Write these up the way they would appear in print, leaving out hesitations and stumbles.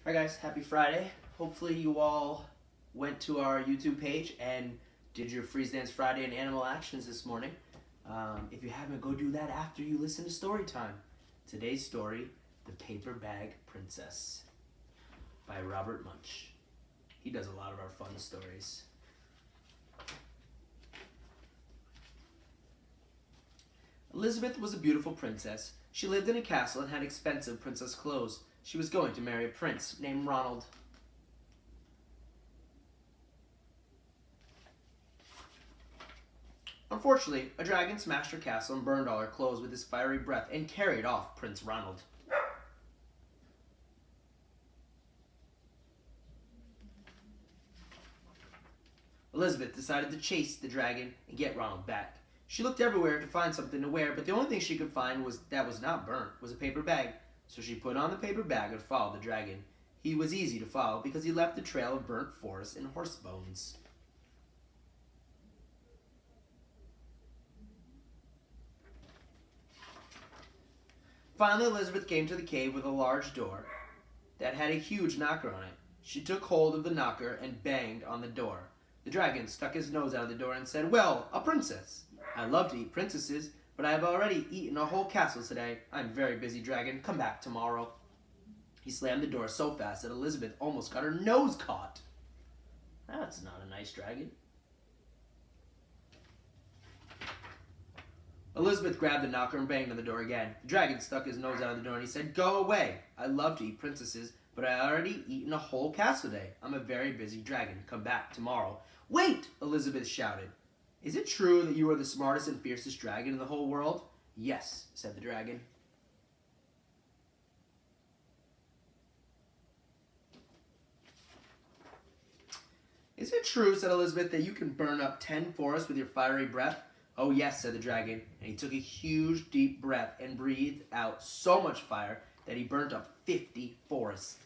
Hi guys, happy Friday. Hopefully you all went to our YouTube page and did your Freeze Dance Friday and Animal Actions this morning. If you haven't, go do that after you listen to story time. Today's story, The Paper Bag Princess by Robert Munsch. He does a lot of our fun stories. Elizabeth was a beautiful princess. She lived in a castle and had expensive princess clothes. She was going to marry a prince named Ronald. Unfortunately, a dragon smashed her castle and burned all her clothes with his fiery breath and carried off Prince Ronald. Elizabeth decided to chase the dragon and get Ronald back. She looked everywhere to find something to wear, but the only thing she could find that was not burnt was a paper bag. So she put on the paper bag and followed the dragon. He was easy to follow because he left a trail of burnt forest and horse bones. Finally, Elizabeth came to the cave with a large door that had a huge knocker on it. She took hold of the knocker and banged on the door. The dragon stuck his nose out of the door and said, "Well, a princess. I love to eat princesses, but I have already eaten a whole castle today. I'm very busy, dragon. Come back tomorrow." He slammed the door so fast that Elizabeth almost got her nose caught. That's not a nice dragon. Elizabeth grabbed the knocker and banged on the door again. The dragon stuck his nose out of the door and he said, "Go away. I love to eat princesses, but I already eaten a whole castle today. I'm a very busy dragon. Come back tomorrow." "Wait!" Elizabeth shouted. "Is it true that you are the smartest and fiercest dragon in the whole world?" "Yes," said the dragon. "Is it true," said Elizabeth, "that you can burn up 10 forests with your fiery breath?" "Oh yes," said the dragon, and he took a huge deep breath and breathed out so much fire that he burnt up 50 forests.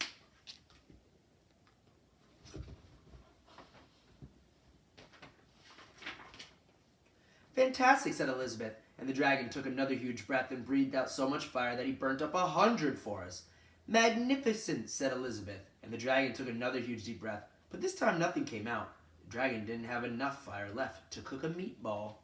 "Fantastic," said Elizabeth, and the dragon took another huge breath and breathed out so much fire that he burnt up 100 forests. "Magnificent," said Elizabeth, and the dragon took another huge deep breath, but this time nothing came out. The dragon didn't have enough fire left to cook a meatball.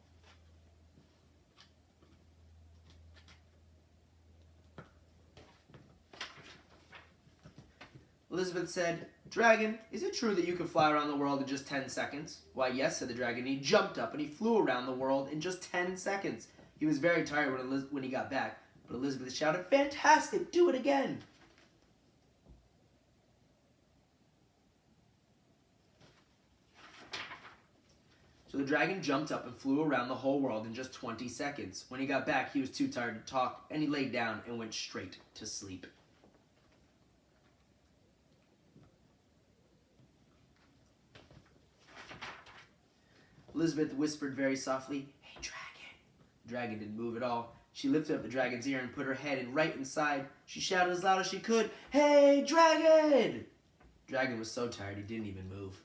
Elizabeth said, "Dragon, is it true that you can fly around the world in just 10 seconds?" "Why, yes," said the dragon. He jumped up and he flew around the world in just 10 seconds. He was very tired when he got back, but Elizabeth shouted, "Fantastic! Do it again!" So the dragon jumped up and flew around the whole world in just 20 seconds. When he got back, he was too tired to talk, and he laid down and went straight to sleep. Elizabeth whispered very softly, "Hey, dragon." The dragon didn't move at all. She lifted up the dragon's ear and put her head in right inside. She shouted as loud as she could, "Hey, dragon!" The dragon was so tired he didn't even move.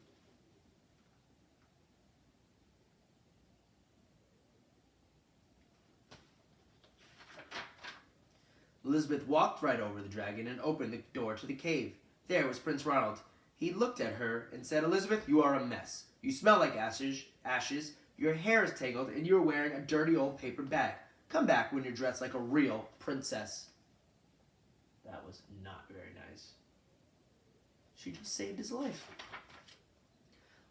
Elizabeth walked right over the dragon and opened the door to the cave. There was Prince Ronald. He looked at her and said, "Elizabeth, you are a mess. You smell like ashes, your hair is tangled, and you are wearing a dirty old paper bag. Come back when you're dressed like a real princess." That was not very nice. She just saved his life.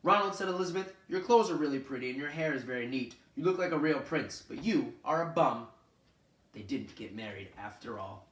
Ronald said, "Elizabeth, your clothes are really pretty and your hair is very neat. You look like a real prince, but you are a bum." They didn't get married after all.